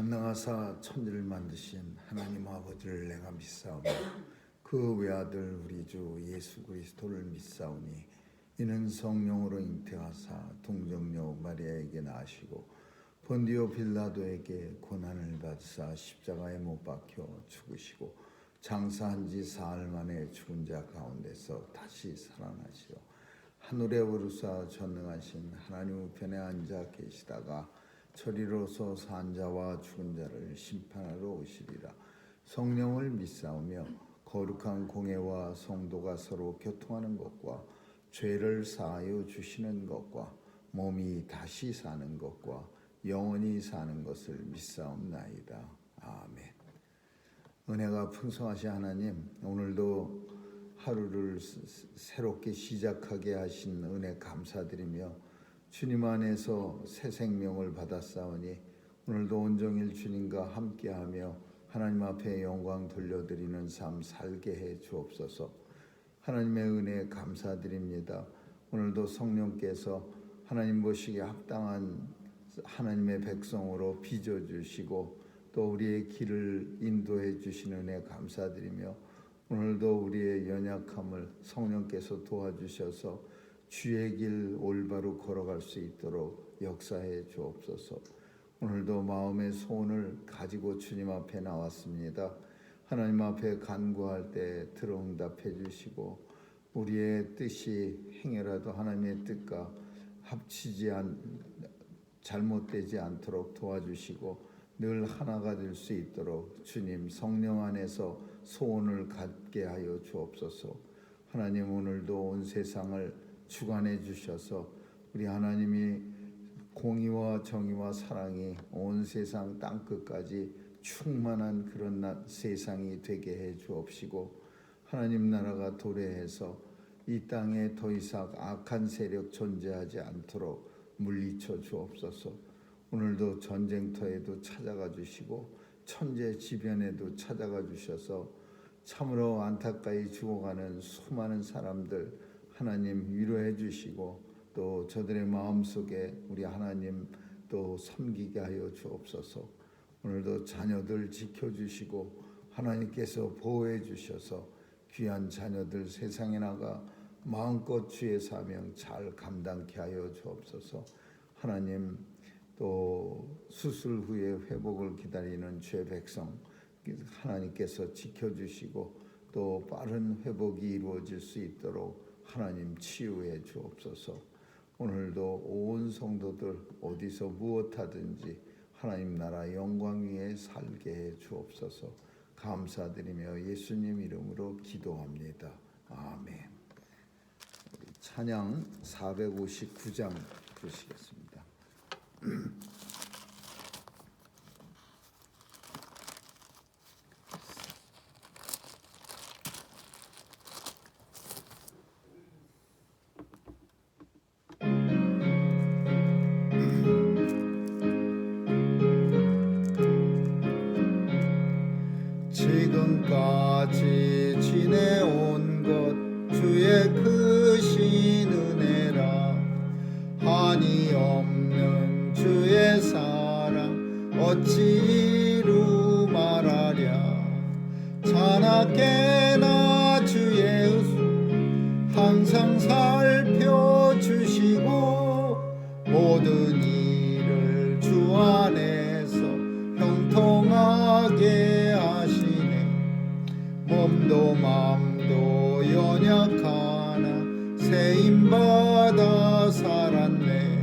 전능하사 천지를 만드신 하나님 아버지를 내가 믿사오며 그 외아들 우리 주 예수 그리스도를 믿사오니 이는 성령으로 잉태하사 동정녀 마리아에게 나시고 본디오 빌라도에게 고난을 받으사 십자가에 못 박혀 죽으시고 장사한 지 사흘 만에 죽은 자 가운데서 다시 살아나시어 하늘에 오르사 전능하신 하나님 우편에 앉아 계시다가 저리로서 산 자와 죽은 자를 심판하러 오시리라. 성령을 믿사오며 거룩한 공회와 성도가 서로 교통하는 것과 죄를 사하여 주시는 것과 몸이 다시 사는 것과 영원히 사는 것을 믿사옵나이다. 아멘. 은혜가 풍성하신 하나님, 오늘도 하루를 새롭게 시작하게 하신 은혜 감사드리며 주님 안에서 새 생명을 받았사오니 오늘도 온종일 주님과 함께하며 하나님 앞에 영광 돌려드리는 삶 살게 해 주옵소서. 하나님의 은혜 감사드립니다. 오늘도 성령께서 하나님 보시기에 합당한 하나님의 백성으로 빚어주시고 또 우리의 길을 인도해 주시는 은혜 감사드리며 오늘도 우리의 연약함을 성령께서 도와주셔서 주의 길 올바로 걸어갈 수 있도록 역사해 주옵소서. 오늘도 마음의 소원을 가지고 주님 앞에 나왔습니다. 하나님 앞에 간구할 때 들어응답해 주시고 우리의 뜻이 행여라도 하나님의 뜻과 잘못되지 않도록 도와주시고 늘 하나가 될 수 있도록 주님 성령 안에서 소원을 갖게 하여 주옵소서. 하나님 오늘도 온 세상을 주관해 주셔서 우리 하나님이 공의와 정의와 사랑이 온 세상 땅끝까지 충만한 그런 세상이 되게 해 주옵시고 하나님 나라가 도래해서 이 땅에 더 이상 악한 세력 존재하지 않도록 물리쳐 주옵소서. 오늘도 전쟁터에도 찾아가 주시고 천재지변에도 찾아가 주셔서 참으로 안타까이 죽어가는 수많은 사람들 하나님 위로해 주시고 또 저들의 마음속에 우리 하나님 또 섬기게 하여 주옵소서. 오늘도 자녀들 지켜주시고 하나님께서 보호해 주셔서 귀한 자녀들 세상에 나가 마음껏 주의 사명 잘 감당케 하여 주옵소서. 하나님 또 수술 후에 회복을 기다리는 주의 백성 하나님께서 지켜주시고 또 빠른 회복이 이루어질 수 있도록 하나님 치유해 주옵소서. 오늘도 온 성도들 어디서 무엇하든지 하나님 나라 영광 위에 살게 해 주옵소서. 감사드리며 예수님 이름으로 기도합니다. 아멘. 찬양 459장 부르시겠습니다. 지금까지 지내온 것 주의 크신 은혜라. 한이 없는 주의 사랑 어찌 이루 말하랴. 자나깨나 주의 의수 항상 살펴주시고 모든 일을 주 안에서 형통하게 몸도 마음도 연약하나 세임받아 살았네.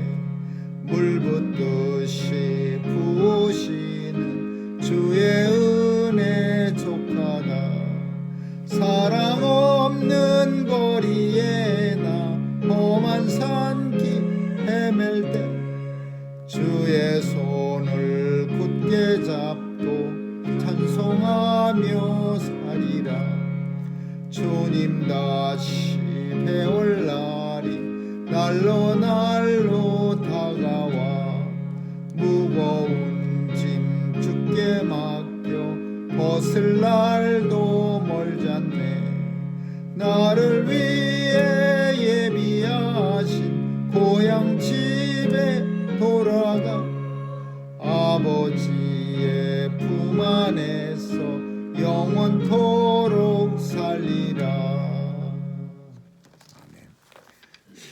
물 붓듯이 부으시는 주의 은혜 족하다. 사랑 없는 거리에 나 험한 산길 헤맬 때 주의 손을 굳게 잡고 찬송하며 살리라. 주님 다시 배울 날이 날로 날로 다가와 무거운 짐 주께 맡겨 벗을 날도 멀잖네. 나를 위해 예비하신 고향 집에 돌아가 아버지의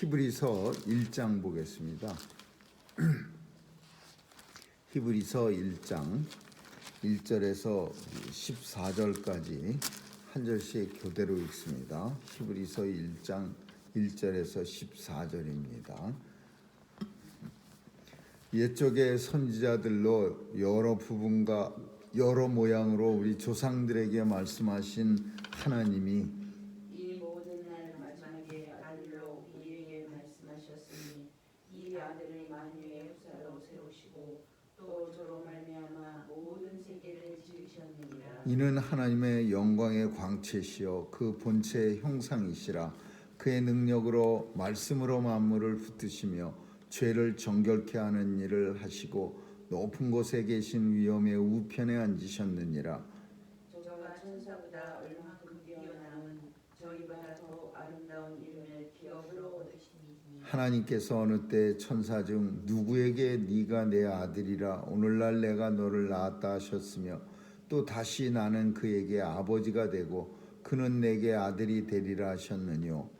히브리서 1장 보겠습니다. 히브리서 1장 1절에서 14절까지 한 절씩 교대로 읽습니다. 히브리서 1장 1절에서 14절입니다. 옛적의 선지자들로 여러 부분과 여러 모양으로 우리 조상들에게 말씀하신 하나님이 이 모든 날 마지막에 아들로 우리에게 말씀하셨으니 이 아들을 만유의 후사로 세우시고 또 저로 말미암아 모든 세계를 지으셨느니라. 이는 하나님의 영광의 광채시요 그 본체의 형상이시라. 그의 능력으로 말씀으로 만물을 붙드시며 죄를 정결케 하는 일을 하시고 높은 곳에 계신 위엄의 우편에 앉으셨느니라. 저가 천사보다 얼마큼 뛰어남은 저희보다 더 아름다운 이름을 기업으로 얻으시니 하나님께서 어느 때 천사 중 누구에게 네가 내 아들이라 오늘날 내가 너를 낳았다 하셨으며 또 다시 나는 그에게 아버지가 되고 그는 내게 아들이 되리라 하셨느뇨.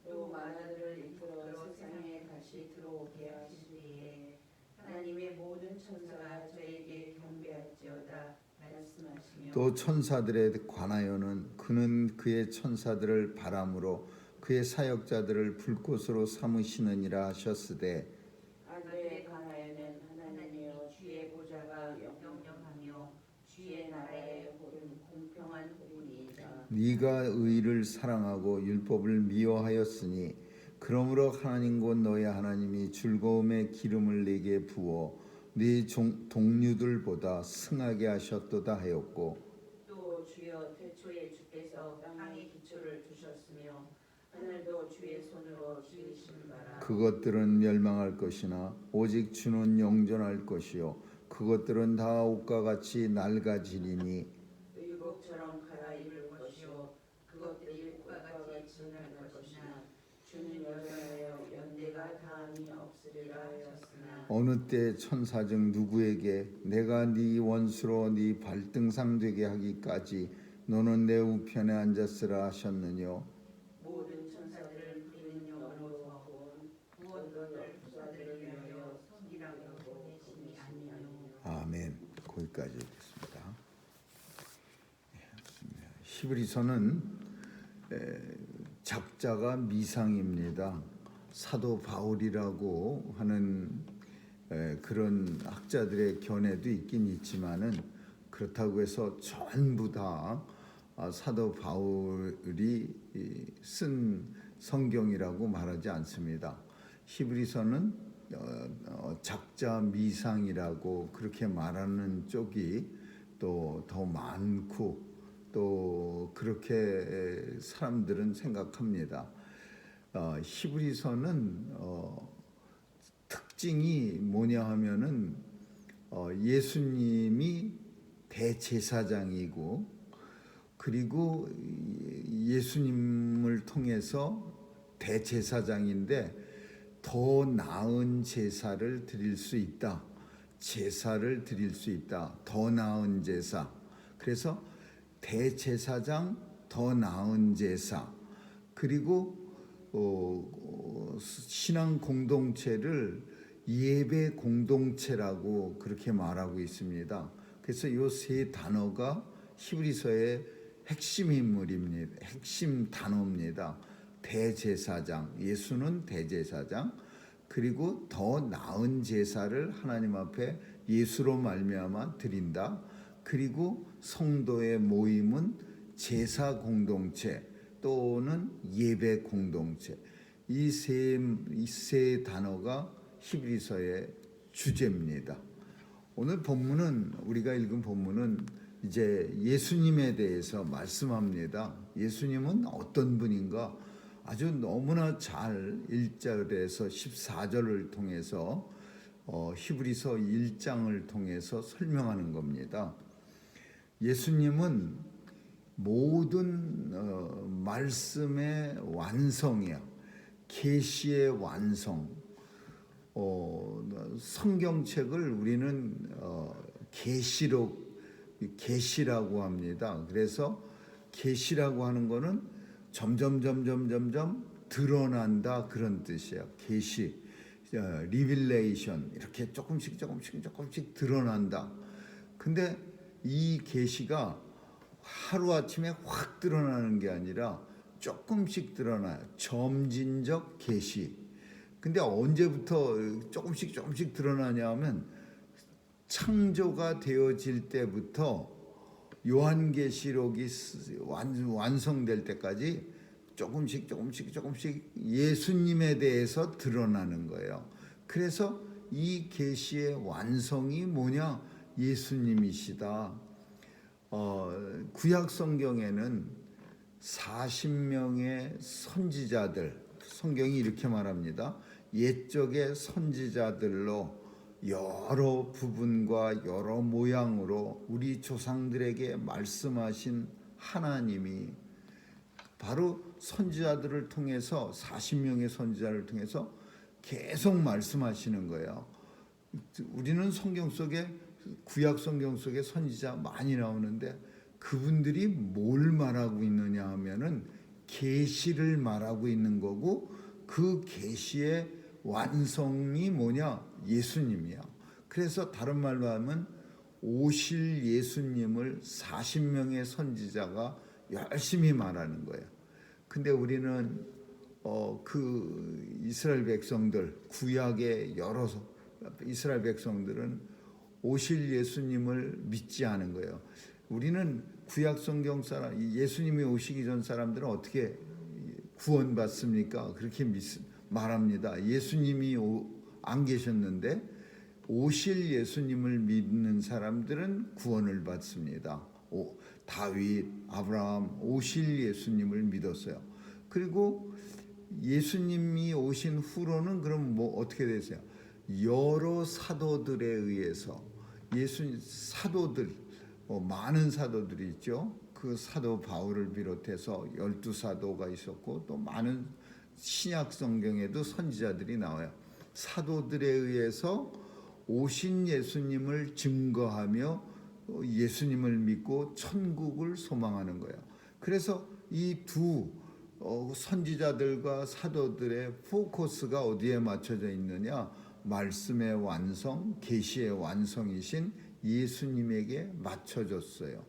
또 만화들을 이끌어 세상에 다시 들어오게 하시리에 하나님의 모든 천사가 저에게 경배할지어다 말씀하시며 또 천사들에 관하여는 그는 그의 천사들을 바람으로 그의 사역자들을 불꽃으로 삼으시느니라 하셨으되 아들에 관하여는 하나님이여 주의 보좌가 영영하며 주의 나라의 복은 공평한 복이니이다. 네가 의를 사랑하고 율법을 미워하였으니 그러므로 하나님 곧 너의 하나님이 즐거움의 기름을 내게 부어 네 동류들보다 승하게 하셨도다 하였고 또 주여 태초에 주께서 땅의 기초를 두셨으며 하늘도 주의 손으로 지으신 바라. 그것들은 멸망할 것이나 오직 주는 영존할 것이요 그것들은 다 옷과 같이 낡아지리니 의복처럼 갈아입을 것이요 그것들이 꽃과 같이 지날 것이나 주는 여전하여 연대가 다함이 없으리라 하셨으나 어느 때 천사 중 누구에게 내가 네 원수로 네 발등상 되게 하기까지 너는 내 우편에 앉았으라 하셨느뇨. 모든 천사들을 부리는 영으로 구원받을 부사들을 위하여 섬기라고 보내심이 아니하뇨. 아멘. 거기까지 읽겠습니다. 히브리서는 작자가 미상입니다. 사도 바울이라고 하는 그런 학자들의 견해도 있긴 있지만은 그렇다고 해서 전부 다 사도 바울이 쓴 성경이라고 말하지 않습니다. 히브리서는 작자 미상이라고 그렇게 말하는 쪽이 또 더 많고 또 그렇게 사람들은 생각합니다. 히브리서는 특징이 뭐냐 하면은 예수님이 대제사장이고 그리고 예수님을 통해서 대제사장인데 더 나은 제사를 드릴 수 있다. 제사를 드릴 수 있다. 더 나은 제사. 그래서 대제사장, 더 나은 제사. 그리고 신앙 공동체를 예배 공동체라고 그렇게 말하고 있습니다. 그래서 이 세 단어가 히브리서의 핵심 인물입니다. 핵심 단어입니다. 대제사장, 예수는 대제사장, 그리고 더 나은 제사를 하나님 앞에 예수로 말미암아 드린다. 그리고 성도의 모임은 제사 공동체 또는 예배 공동체. 이 세 단어가 히브리서의 주제입니다. 오늘 본문은 우리가 읽은 본문은 이제 예수님에 대해서 말씀합니다. 예수님은 어떤 분인가? 아주 너무나 잘 1절에서 14절을 통해서 히브리서 1장을 통해서 설명하는 겁니다. 예수님은 모든 말씀의 완성이야. 계시의 완성. 성경책을 우리는 계시라고 합니다. 그래서 계시라고 하는 거는 점점 드러난다 그런 뜻이에요. 계시, 리빌레이션 이렇게 조금씩 드러난다. 근데 이 계시가 하루아침에 확 드러나는 게 아니라 조금씩 드러나요. 점진적 계시. 근데 언제부터 조금씩 드러나냐 하면 창조가 되어질 때부터 요한계시록이 완성될 때까지 조금씩 예수님에 대해서 드러나는 거예요. 그래서 이 계시의 완성이 뭐냐? 예수님이시다. 구약 성경에는 40명의 선지자들, 성경이 이렇게 말합니다. 옛적의 선지자들로 여러 부분과 여러 모양으로 우리 조상들에게 말씀하신 하나님이 바로 선지자들을 통해서 40명의 선지자를 통해서 계속 말씀하시는 거예요. 우리는 성경 속에 구약 성경 속에 선지자 많이 나오는데 그분들이 뭘 말하고 있느냐 하면은 계시를 말하고 있는 거고 그 계시의 완성이 뭐냐? 예수님이야. 그래서 다른 말로 하면 오실 예수님을 40명의 선지자가 열심히 말하는 거예요. 근데 우리는 그 이스라엘 백성들, 구약의 여러 이스라엘 백성들은 오실 예수님을 믿지 않은 거예요. 우리는 구약 성경 사람, 예수님이 오시기 전 사람들은 어떻게 구원받습니까? 그렇게 말합니다. 예수님이 안 계셨는데 오실 예수님을 믿는 사람들은 구원을 받습니다. 다윗, 아브라함 오실 예수님을 믿었어요. 그리고 예수님이 오신 후로는 그럼 뭐 어떻게 되세요? 여러 사도들에 의해서 사도들, 많은 사도들이 있죠. 그 사도 바울을 비롯해서 12사도가 있었고 또 많은 신약 성경에도 선지자들이 나와요. 사도들에 의해서 오신 예수님을 증거하며 예수님을 믿고 천국을 소망하는 거예요. 그래서 이 두 선지자들과 사도들의 포커스가 어디에 맞춰져 있느냐? 말씀의 완성, 계시의 완성이신 예수님에게 맞춰졌어요.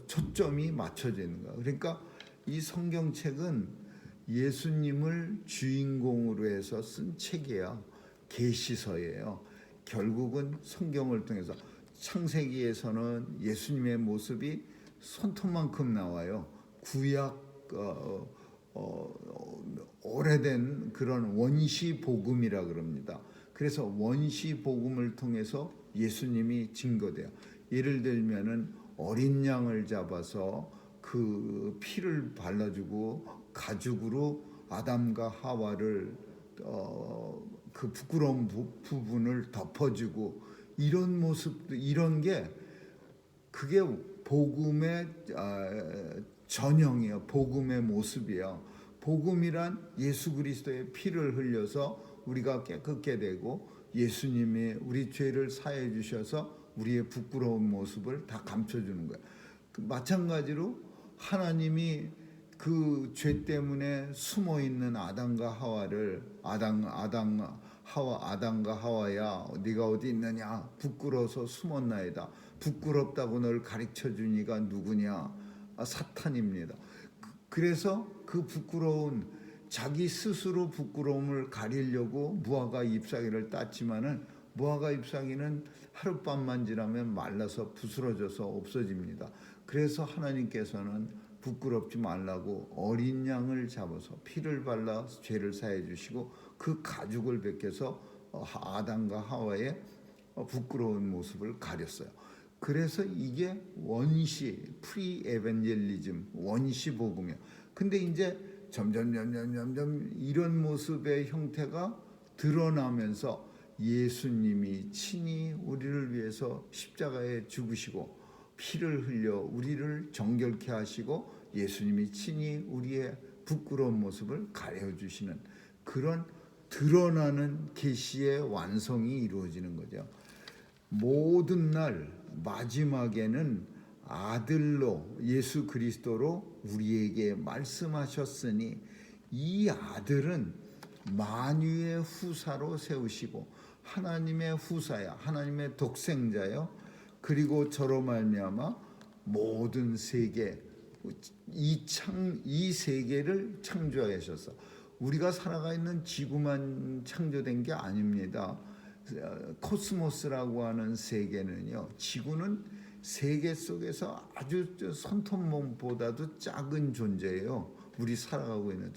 초점이 맞춰져 있는 거예요. 그러니까 이 성경책은 예수님을 주인공으로 해서 쓴 책이에요. 계시서예요. 결국은 성경을 통해서 창세기에서는 예수님의 모습이 손톱만큼 나와요. 구약 오래된 그런 원시 복음이라 그럽니다. 그래서 원시 복음을 통해서 예수님이 증거돼요. 예를 들면은 어린 양을 잡아서 그 피를 발라주고 가죽으로 아담과 하와를 그 부끄러운 부분을 덮어주고 이런 모습, 이런 게 그게 복음의 전형이에요. 복음의 모습이에요. 복음이란 예수 그리스도의 피를 흘려서 우리가 깨끗게 되고 예수님이 우리 죄를 사해 주셔서 우리의 부끄러운 모습을 다 감춰주는 거예요. 마찬가지로 하나님이 그 죄 때문에 숨어 있는 아담과 하와를 아담과 하와야 네가 어디 있느냐? 부끄러워서 숨었나이다. 부끄럽다고 널 가르쳐 주니가 누구냐? 사탄입니다. 그래서 그 부끄러운 자기 스스로 부끄러움을 가리려고 무화과 잎사귀를 땄지만은 무화과 잎사귀는 하룻밤만 지나면 말라서 부스러져서 없어집니다. 그래서 하나님께서는 부끄럽지 말라고 어린 양을 잡아서 피를 발라 죄를 사해 주시고 그 가죽을 벗겨서 아담과 하와의 부끄러운 모습을 가렸어요. 그래서 이게 원시 프리 에반젤리즘, 원시 복음이에요. 근데 이제 점점 이런 모습의 형태가 드러나면서 예수님이 친히 우리를 위해서 십자가에 죽으시고 피를 흘려 우리를 정결케 하시고 예수님이 친히 우리의 부끄러운 모습을 가려주시는 그런 드러나는 계시의 완성이 이루어지는 거죠. 모든 날 마지막에는 아들로 예수 그리스도로 우리에게 말씀하셨으니 이 아들은 만유의 후사로 세우시고 하나님의 후사야, 하나님의 독생자요. 그리고 저로 말미암아 모든 세계 이 세계를 창조하셨어. 우리가 살아가 있는 지구만 창조된 게 아닙니다. 코스모스라고 하는 세계는요, 지구는 세계 속에서 아주 손톱몸보다도 작은 존재예요. 우리 살아가고 있는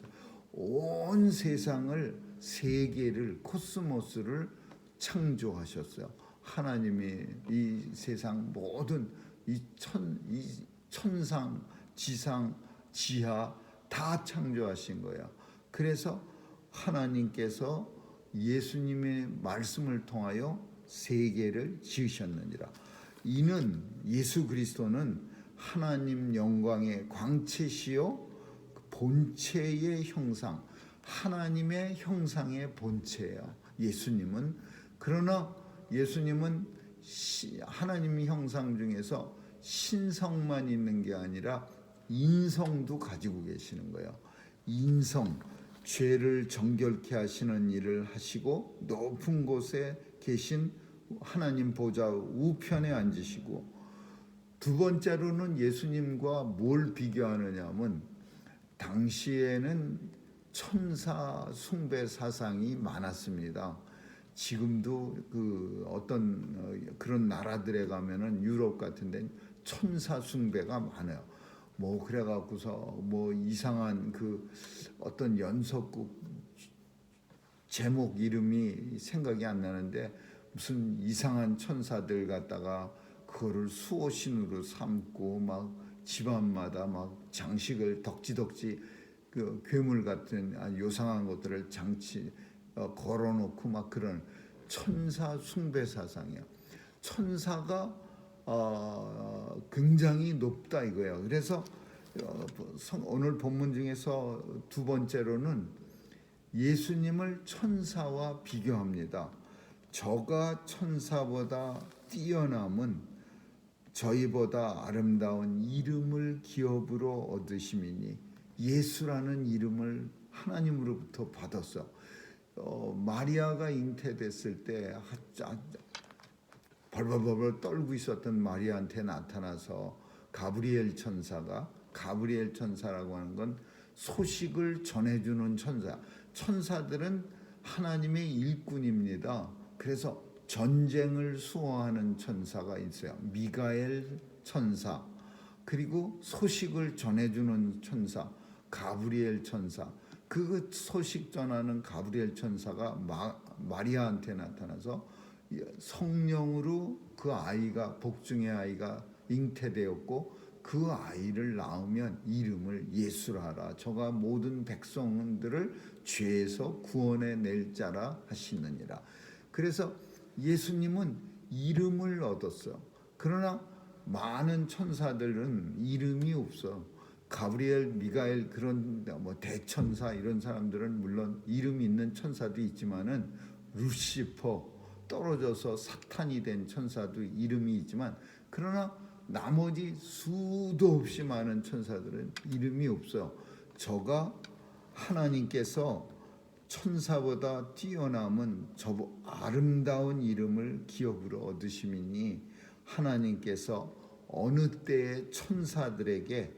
온 세상을, 세계를, 코스모스를 창조하셨어요. 하나님이 이 세상 모든 이 천상, 지상, 지하 다 창조하신 거예요. 그래서 하나님께서 예수님의 말씀을 통하여 세계를 지으셨느니라. 이는 예수 그리스도는 하나님 영광의 광채시요 본체의 형상, 하나님의 형상의 본체예요. 예수님은. 그러나 예수님은 하나님의 형상 중에서 신성만 있는 게 아니라 인성도 가지고 계시는 거예요. 인성, 죄를 정결케 하시는 일을 하시고 높은 곳에 계신 하나님 보좌 우편에 앉으시고, 두 번째로는 예수님과 뭘 비교하느냐 하면 당시에는 천사 숭배 사상이 많았습니다. 지금도 그 어떤 그런 나라들에 가면은 유럽 같은 데는 천사 숭배가 많아요. 뭐 그래갖고서 뭐 이상한 그 어떤 연속국 제목 이름이 생각이 안 나는데 무슨 이상한 천사들 갖다가 그거를 수호신으로 삼고 막 집안마다 막 장식을 덕지덕지 그 괴물 같은 요상한 것들을 걸어놓고 막 그런 천사 숭배 사상이야. 천사가 굉장히 높다 이거예요. 그래서 오늘 본문 중에서 두 번째로는 예수님을 천사와 비교합니다. 저가 천사보다 뛰어남은 저희보다 아름다운 이름을 기업으로 얻으심이니, 예수라는 이름을 하나님으로부터 받았어. 마리아가 잉태됐을 때 벌벌벌 떨고 있었던 마리아한테 나타나서 가브리엘 천사라고 하는 건 소식을 전해주는 천사. 천사들은 하나님의 일꾼입니다. 그래서 전쟁을 수호하는 천사가 있어요. 미가엘 천사, 그리고 소식을 전해주는 천사 가브리엘 천사. 그 소식 전하는 가브리엘 천사가 마리아한테 나타나서 성령으로 그 아이가, 복중의 아이가 잉태되었고 그 아이를 낳으면 이름을 예수라 하라. 저가 모든 백성들을 죄에서 구원해 낼 자라 하시느니라. 그래서 예수님은 이름을 얻었어요. 그러나 많은 천사들은 이름이 없어. 가브리엘, 미가엘 그런 뭐 대천사 이런 사람들은 물론 이름 있는 천사도 있지만은 루시퍼, 떨어져서 사탄이 된 천사도 이름이 있지만, 그러나 나머지 수도 없이 많은 천사들은 이름이 없어요. 저가 하나님께서 천사보다 뛰어남은 저 아름다운 이름을 기업으로 얻으심이니, 하나님께서 어느 때에 천사들에게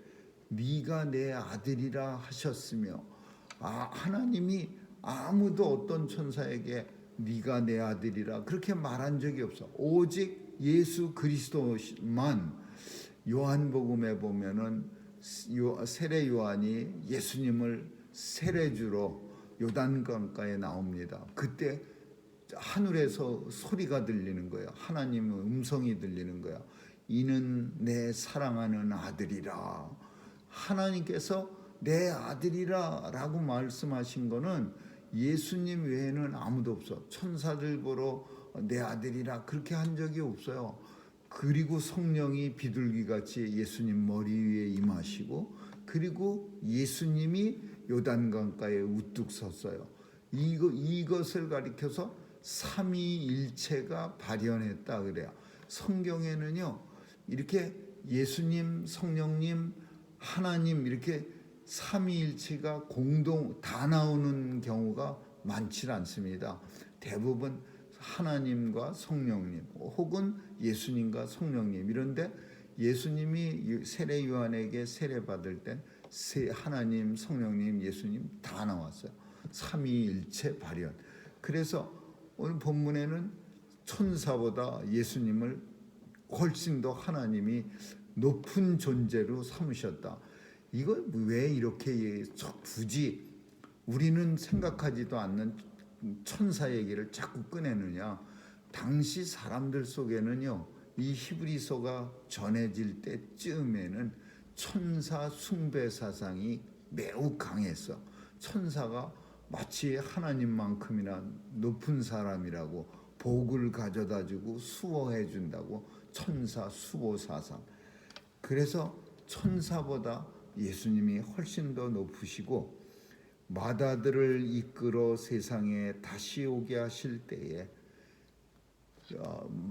네가 내 아들이라 하셨으며, 하나님이 아무도 어떤 천사에게 네가 내 아들이라 그렇게 말한 적이 없어. 오직 예수 그리스도만. 요한복음에 보면은 세례 요한이 예수님을 세례주로 요단강가에 나옵니다. 그때 하늘에서 소리가 들리는 거예요. 하나님의 음성이 들리는 거야. 이는 내 사랑하는 아들이라. 하나님께서 내 아들이라 라고 말씀하신 거는 예수님 외에는 아무도 없어. 천사들 보러 내 아들이라 그렇게 한 적이 없어요. 그리고 성령이 비둘기같이 예수님 머리 위에 임하시고, 그리고 예수님이 요단강가에 우뚝 섰어요. 이것을 가리켜서 삼위일체가 발현했다 그래요. 성경에는요 이렇게 예수님, 성령님, 하나님 이렇게 삼위일체가 공동 다 나오는 경우가 많지 않습니다. 대부분 하나님과 성령님 혹은 예수님과 성령님 이런데 예수님이 세례 요한에게 세례 받을 땐 하나님, 성령님, 예수님 다 나왔어요. 삼위일체 발현. 그래서 오늘 본문에는 천사보다 예수님을 훨씬 더 하나님이 높은 존재로 삼으셨다. 이걸 왜 이렇게 굳이 우리는 생각하지도 않는 천사 얘기를 자꾸 꺼내느냐. 당시 사람들 속에는요, 이 히브리서가 전해질 때쯤에는 천사 숭배 사상이 매우 강했어. 천사가 마치 하나님만큼이나 높은 사람이라고 복을 가져다 주고 수호해 준다고 천사 수호 사상. 그래서 천사보다 예수님이 훨씬 더 높으시고 마다들을 이끌어 세상에 다시 오게 하실 때에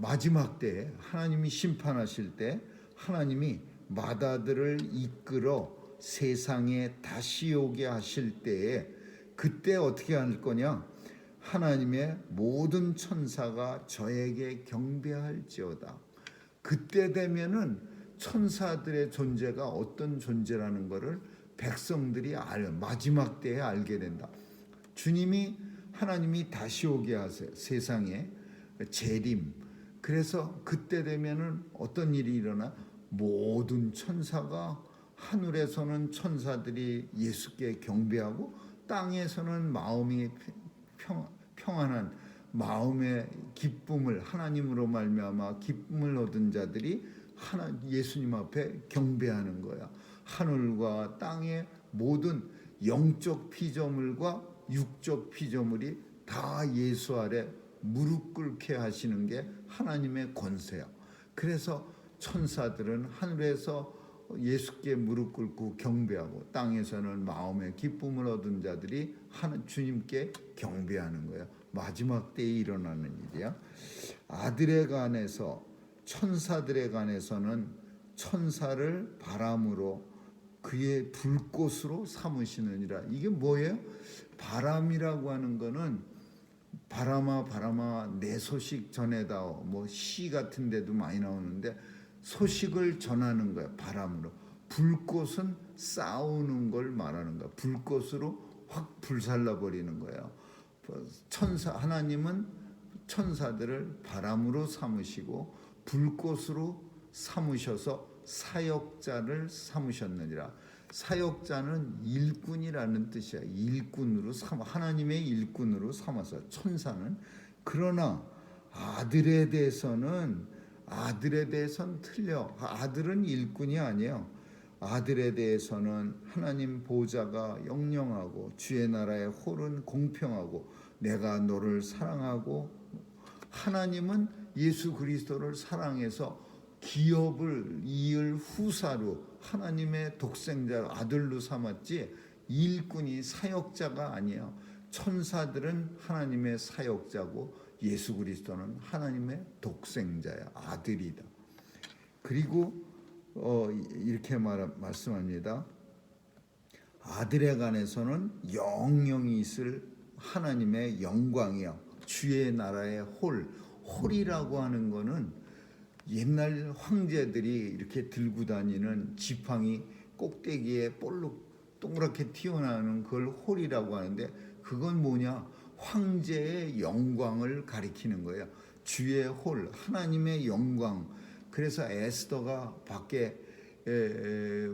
마지막 때에 하나님이 심판하실 때 하나님이 마다들을 이끌어 세상에 다시 오게 하실 때에 그때 어떻게 할 거냐? 하나님의 모든 천사가 저에게 경배할지어다. 그때 되면은 천사들의 존재가 어떤 존재라는 것을 백성들이 마지막 때에 알게 된다. 주님이 하나님이 다시 오게 하세요. 세상에 재림. 그래서 그때 되면은 어떤 일이 일어나? 모든 천사가 하늘에서는 천사들이 예수께 경배하고 땅에서는 마음이 평안한 마음의 기쁨을 하나님으로 말미암아 기쁨을 얻은 자들이 예수님 앞에 경배하는 거야. 하늘과 땅의 모든 영적 피조물과 육적 피조물이 다 예수 아래 무릎 꿇게 하시는 게 하나님의 권세야. 그래서 천사들은 하늘에서 예수께 무릎 꿇고 경배하고 땅에서는 마음의 기쁨을 얻은 자들이 주님께 경배하는 거야. 마지막 때에 일어나는 일이야. 아들에 관해서 천사들에 관해서는 천사를 바람으로 그의 불꽃으로 삼으시느니라. 이게 뭐예요? 바람이라고 하는 거는 바람아 바람아 내 소식 전해다오. 뭐 시 같은 데도 많이 나오는데 소식을 전하는 거야. 바람으로. 불꽃은 싸우는 걸 말하는 거야. 불꽃으로 확 불살라 버리는 거예요. 하나님은 천사들을 바람으로 삼으시고 불꽃으로 삼으셔서 사역자를 삼으셨느니라. 사역자는 일꾼이라는 뜻이야. 일꾼으로 하나님의 일꾼으로 삼아서 천사는. 그러나 아들에 대해서는 틀려. 아들은 일꾼이 아니에요. 아들에 대해서는 하나님 보좌가 영영하고 주의 나라의 홀은 공평하고 내가 너를 사랑하고 하나님은 예수 그리스도를 사랑해서 기업을 이을 후사로 하나님의 독생자 아들로 삼았지 일꾼이 사역자가 아니에요. 천사들은 하나님의 사역자고 예수 그리스도는 하나님의 독생자야. 아들이다. 그리고 이렇게 말씀합니다. 아들에 관해서는 영영이 있을 하나님의 영광이요. 주의 나라의 홀이라고 하는 거는 옛날 황제들이 이렇게 들고 다니는 지팡이 꼭대기에 볼록 동그랗게 튀어나오는 그걸 홀이라고 하는데 그건 뭐냐? 황제의 영광을 가리키는 거예요. 주의 홀, 하나님의 영광. 그래서 에스더가 밖에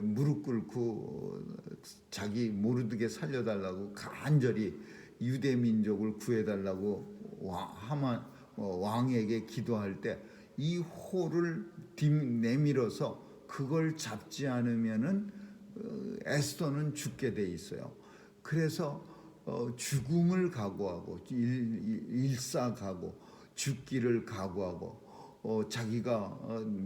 무릎 꿇고 자기 모르드게 살려달라고 간절히 유대 민족을 구해달라고 왕에게 기도할 때 이 홀을 내밀어서 그걸 잡지 않으면은 에스더는 죽게 돼 있어요. 그래서 죽음을 각오하고 일사각오 죽기를 각오하고 자기가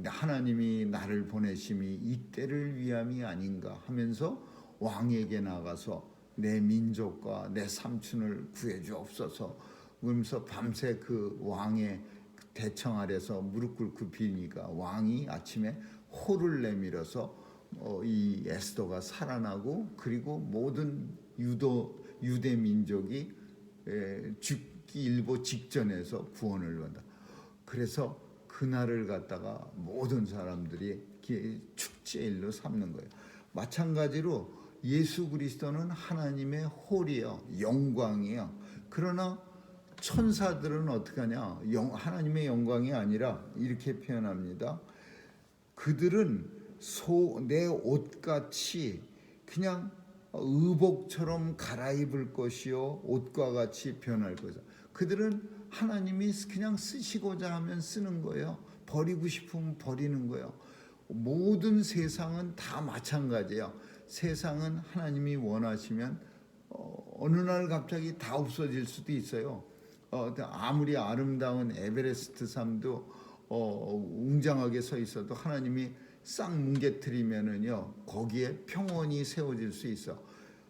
하나님이 나를 보내심이 이때를 위함이 아닌가 하면서 왕에게 나가서 내 민족과 내 삼촌을 구해주옵소서 그러면서 밤새 그 왕의 대청 아래서 무릎 꿇고 비니까 왕이 아침에 호를 내밀어서 이 에스더가 살아나고 그리고 모든 유대 민족이 죽기 일보 직전에서 구원을 받아. 그래서 그날을 갖다가 모든 사람들이 축제일로 삼는 거예요. 마찬가지로 예수 그리스도는 하나님의 홀이요, 영광이요. 그러나 천사들은 어떻게 하냐? 하나님의 영광이 아니라 이렇게 표현합니다. 그들은 내 옷같이 그냥 의복처럼 갈아입을 것이요 옷과 같이 변할 것이다. 그들은 하나님이 그냥 쓰시고자 하면 쓰는 거예요. 버리고 싶으면 버리는 거예요. 모든 세상은 다 마찬가지예요. 세상은 하나님이 원하시면 어느 날 갑자기 다 없어질 수도 있어요. 아무리 아름다운 에베레스트 산도 웅장하게 서 있어도 하나님이 싹 뭉개뜨리면은요 거기에 평온이 세워질 수 있어.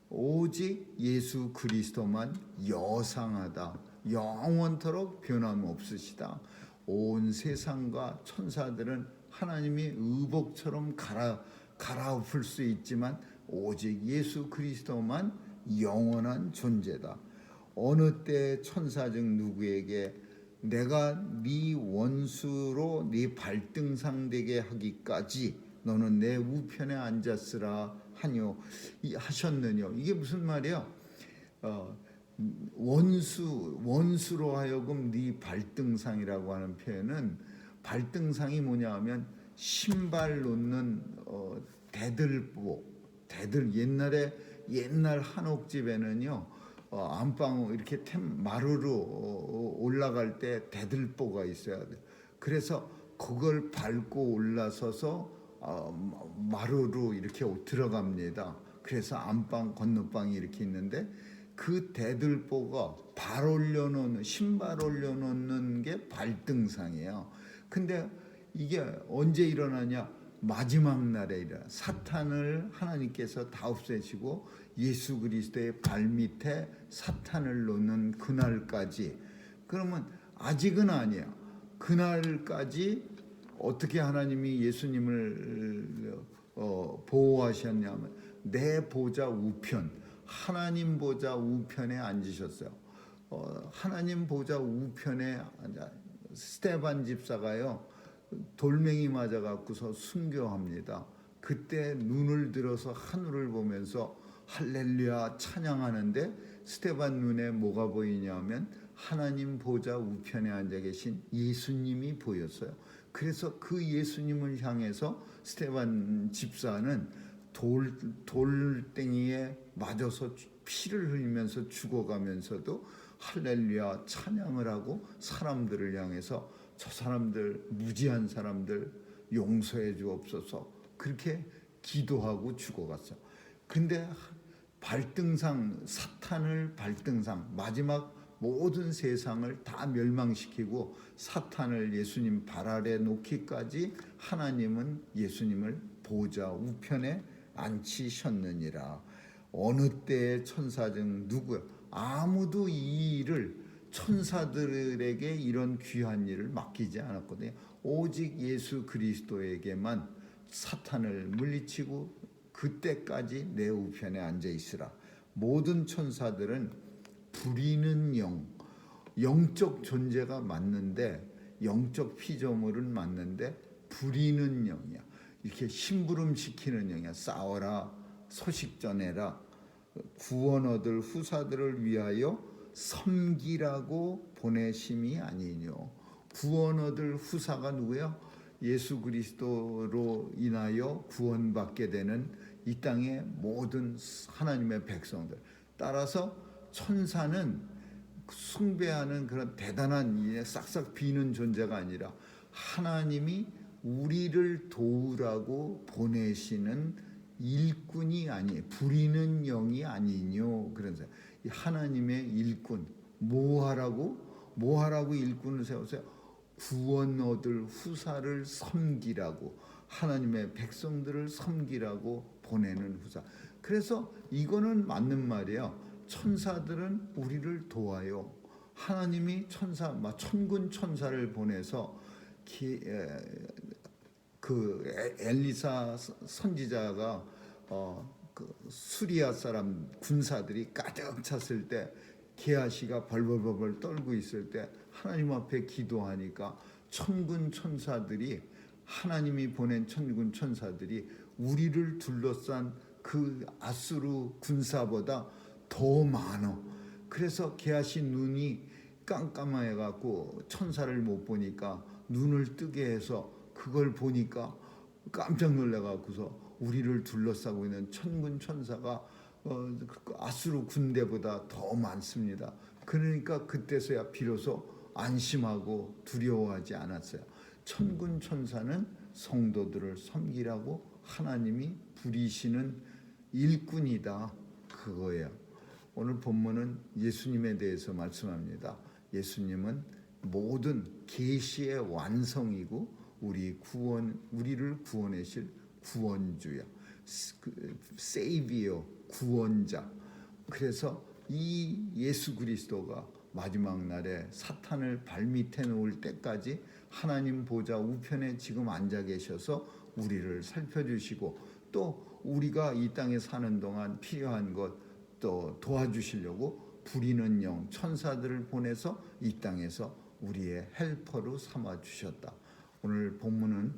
오직 예수 그리스도만 여상하다, 영원토록 변함없으시다. 온 세상과 천사들은 하나님이 의복처럼 갈아엎을 수 있지만 오직 예수 그리스도만 영원한 존재다. 어느 때 천사 중 누구에게 내가 네 원수로 네 발등상 되게 하기까지 너는 내 우편에 앉았으라 하셨느뇨. 이게 무슨 말이야? 원수로 하여금 네 발등상이라고 하는 표현은, 발등상이 뭐냐 하면 신발 놓는 대들보, 옛날 한옥집에는요 안방 이렇게 마루로 올라갈 때 대들보가 있어야 돼. 그래서 그걸 밟고 올라서서 마루로 이렇게 들어갑니다. 그래서 안방 건너방이 이렇게 있는데 그 대들보가 신발 올려놓는 게 발등상이에요. 근데 이게 언제 일어나냐? 마지막 날에 일어나. 사탄을 하나님께서 다 없애시고 예수 그리스도의 발밑에 사탄을 놓는 그날까지. 그러면 아직은 아니야. 그날까지 어떻게 하나님이 예수님을 보호하셨냐면 내 보좌 우편, 하나님 보좌 우편에 앉으셨어요. 하나님 보좌 우편에 앉아. 스데반 집사가요 돌멩이 맞아 갖고서 순교합니다. 그때 눈을 들어서 하늘을 보면서 할렐루야 찬양하는데 스데반 눈에 뭐가 보이냐면 하나님 보좌 우편에 앉아 계신 예수님이 보였어요. 그래서 그 예수님을 향해서 스데반 집사는 돌덩이에 맞아서 피를 흘리면서 죽어가면서도 할렐루야 찬양을 하고 사람들을 향해서 저 사람들, 무지한 사람들 용서해 주옵소서, 그렇게 기도하고 죽어갔어. 근데 사탄을 발등상, 마지막 모든 세상을 다 멸망시키고 사탄을 예수님 발 아래 놓기까지 하나님은 예수님을 보좌 우편에 앉히셨느니라. 어느 때의 천사 중 누구야? 아무도 이 일을, 천사들에게 이런 귀한 일을 맡기지 않았거든요. 오직 예수 그리스도에게만 사탄을 물리치고 그때까지 내 우편에 앉아 있으라. 모든 천사들은 부리는 영적 존재가 맞는데, 영적 피조물은 맞는데 부리는 영이야. 이렇게 심부름시키는 영이야. 싸워라, 소식 전해라, 구원 얻을 후사들을 위하여 섬기라고 보내심이 아니뇨. 구원 얻을 후사가 누구야? 예수 그리스도로 인하여 구원받게 되는 이 땅의 모든 하나님의 백성들. 따라서 천사는 숭배하는 그런 대단한 싹싹 비는 존재가 아니라 하나님이 우리를 도우라고 보내시는 일꾼이 부리는 영이 아니뇨. 그래서 하나님의 일꾼, 뭐하라고 일꾼을 세우세요? 구원 얻을 후사를 섬기라고, 하나님의 백성들을 섬기라고 보내는 후사. 그래서 이거는 맞는 말이에요. 천사들은 우리를 도와요. 하나님이 천군 천사를 보내서 그 엘리사 선지자가 그 수리아 사람 군사들이 가득 찼을 때 게하시가 벌벌벌 떨고 있을 때 하나님 앞에 기도하니까 천군 천사들이 하나님이 보낸 천군 천사들이 우리를 둘러싼 그 아수르 군사보다 더 많어. 그래서 게하시 눈이 깜깜해 갖고 천사를 못 보니까 눈을 뜨게 해서 그걸 보니까 깜짝 놀래 갖고서 우리를 둘러싸고 있는 천군 천사가 아수르 군대보다 더 많습니다. 그러니까 그때서야 비로소 안심하고 두려워하지 않았어요. 천군 천사는 성도들을 섬기라고 하나님이 부리시는 일꾼이다, 그거예요. 오늘 본문은 예수님에 대해서 말씀합니다. 예수님은 모든 계시의 완성이고 우리를 구원하실 구원주야, 세이비어, 구원자. 그래서 이 예수 그리스도가 마지막 날에 사탄을 발밑에 놓을 때까지 하나님 보좌 우편에 지금 앉아 계셔서 우리를 살펴주시고 또 우리가 이 땅에 사는 동안 필요한 것 또 도와주시려고 부리는 영 천사들을 보내서 이 땅에서 우리의 헬퍼로 삼아 주셨다. 오늘 본문은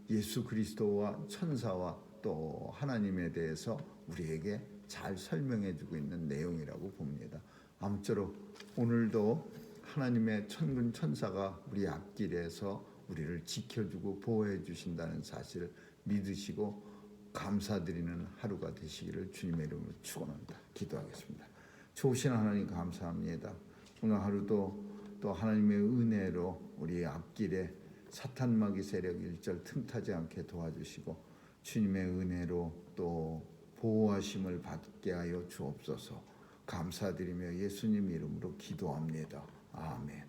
예수 그리스도와 천사와 또 하나님에 대해서 우리에게 잘 설명해 주고 있는 내용이라고 봅니다. 아무쪼록 오늘도 하나님의 천군 천사가 우리 앞길에서 우리를 지켜주고 보호해 주신다는 사실을 믿으시고 감사드리는 하루가 되시기를 주님의 이름으로 축원합니다. 기도하겠습니다. 좋으신 하나님 감사합니다. 오늘 하루도 또 하나님의 은혜로 우리 앞길에 사탄 마귀 세력 일절 틈타지 않게 도와주시고 주님의 은혜로 또 보호하심을 받게 하여 주옵소서. 감사드리며 예수님 이름으로 기도합니다. 아멘.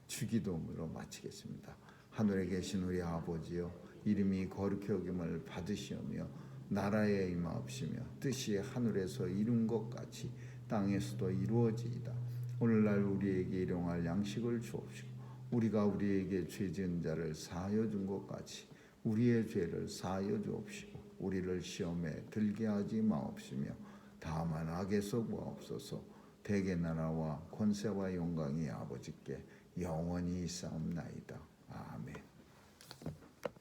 주기도문으로 마치겠습니다. 하늘에 계신 우리 아버지여, 이름이 거룩히 여김을 받으시오며 나라에 임하옵시며 뜻이 하늘에서 이룬 것 같이 땅에서도 이루어지이다. 오늘날 우리에게 일용할 양식을 주옵시고 우리가 우리에게 죄 지은 자를 사하여 준 것 같이 우리의 죄를 사하여 주옵시고 우리를 시험에 들게 하지 마옵시며 다만 악에서 구하옵소서. 대개 나라와 권세와 영광이 아버지께 영원히 있사옵나이다.